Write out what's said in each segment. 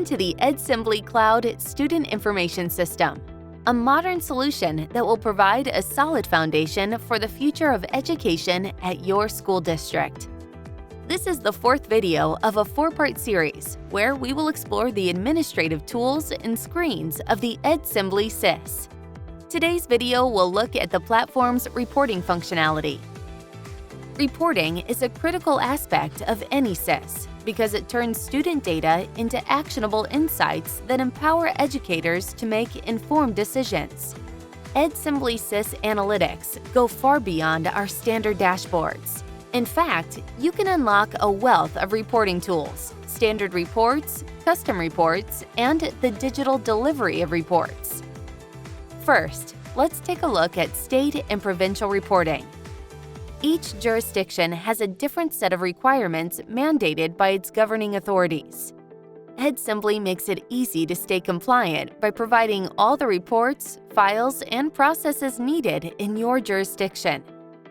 Welcome to the Edsembli Cloud Student Information System, a modern solution that will provide a solid foundation for the future of education at your school district. This is the fourth video of a four-part series where we will explore the administrative tools and screens of the Edsembli SIS. Today's video will look at the platform's reporting functionality. Reporting is a critical aspect of any SIS because it turns student data into actionable insights that empower educators to make informed decisions. Edsembli SIS analytics go far beyond our standard dashboards. In fact, you can unlock a wealth of reporting tools, standard reports, custom reports, and the digital delivery of reports. First, let's take a look at state and provincial reporting. Each jurisdiction has a different set of requirements mandated by its governing authorities. Edsembli makes it easy to stay compliant by providing all the reports, files, and processes needed in your jurisdiction.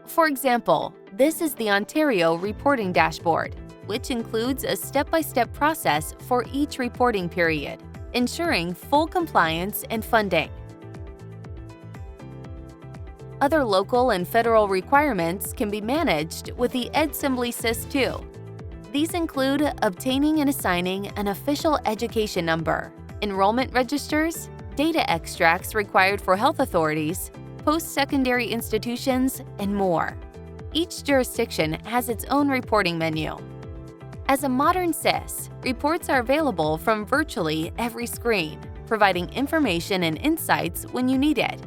For example, this is the Ontario Reporting Dashboard, which includes a step-by-step process for each reporting period, ensuring full compliance and funding. Other local and federal requirements can be managed with the Edsembli SIS too. These include obtaining and assigning an official education number, enrollment registers, data extracts required for health authorities, post-secondary institutions, and more. Each jurisdiction has its own reporting menu. As a modern SIS, reports are available from virtually every screen, providing information and insights when you need it.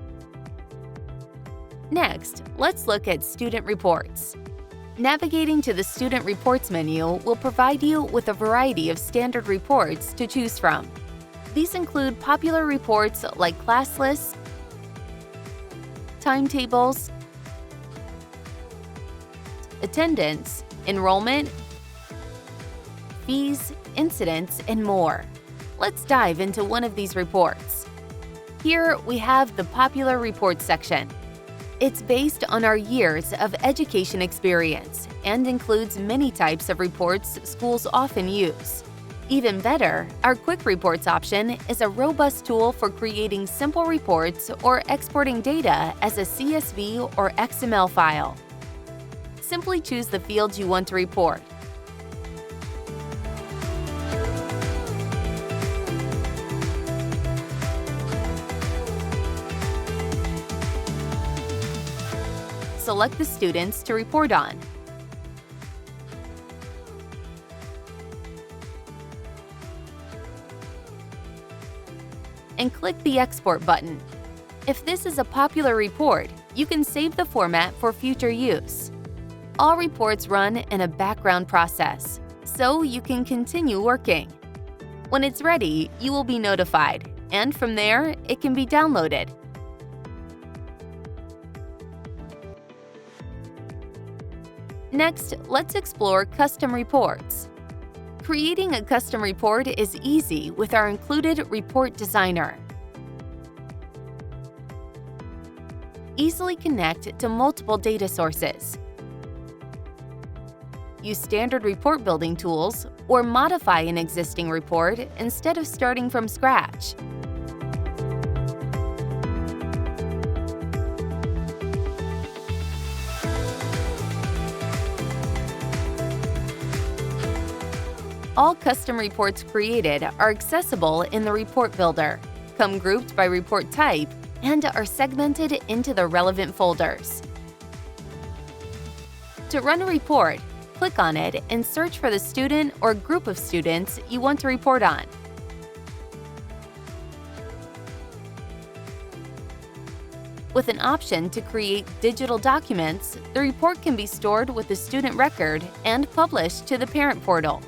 Next, let's look at student reports. Navigating to the Student Reports menu will provide you with a variety of standard reports to choose from. These include popular reports like class lists, timetables, attendance, enrollment, fees, incidents, and more. Let's dive into one of these reports. Here we have the Popular Reports section. It's based on our years of education experience and includes many types of reports schools often use. Even better, our Quick Reports option is a robust tool for creating simple reports or exporting data as a CSV or XML file. Simply choose the fields you want to report. Select the students to report on. And click the Export button. If this is a popular report, you can save the format for future use. All reports run in a background process, so you can continue working. When it's ready, you will be notified, and from there, it can be downloaded. Next, let's explore custom reports. Creating a custom report is easy with our included Report Designer. Easily connect to multiple data sources. Use standard report building tools or modify an existing report instead of starting from scratch. All custom reports created are accessible in the Report Builder, come grouped by report type, and are segmented into the relevant folders. To run a report, click on it and search for the student or group of students you want to report on. With an option to create digital documents, the report can be stored with the student record and published to the parent portal.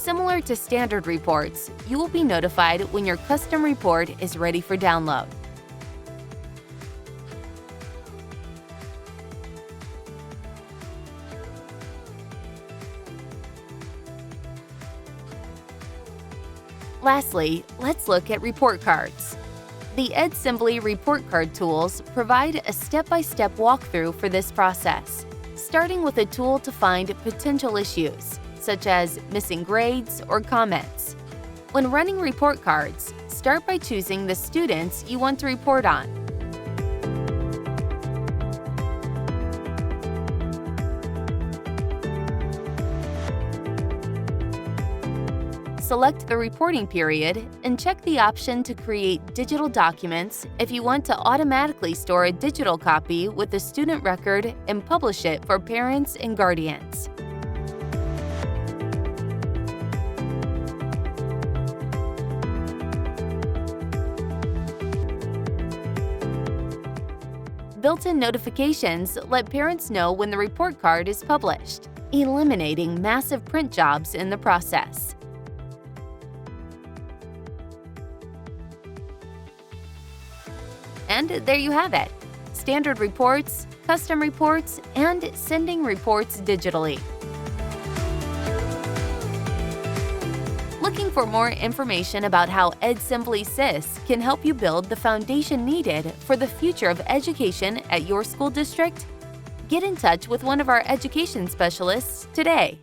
Similar to standard reports, you will be notified when your custom report is ready for download. Lastly, let's look at report cards. The Edsembli report card tools provide a step-by-step walkthrough for this process, starting with a tool to find potential issues. such as missing grades or comments. When running report cards, start by choosing the students you want to report on. Select the reporting period and check the option to create digital documents if you want to automatically store a digital copy with the student record and publish it for parents and guardians. Built-in notifications let parents know when the report card is published, eliminating massive print jobs in the process. And there you have it: standard reports, custom reports, and sending reports digitally. Looking for more information about how Edsembli SIS can help you build the foundation needed for the future of education at your school district? Get in touch with one of our education specialists today.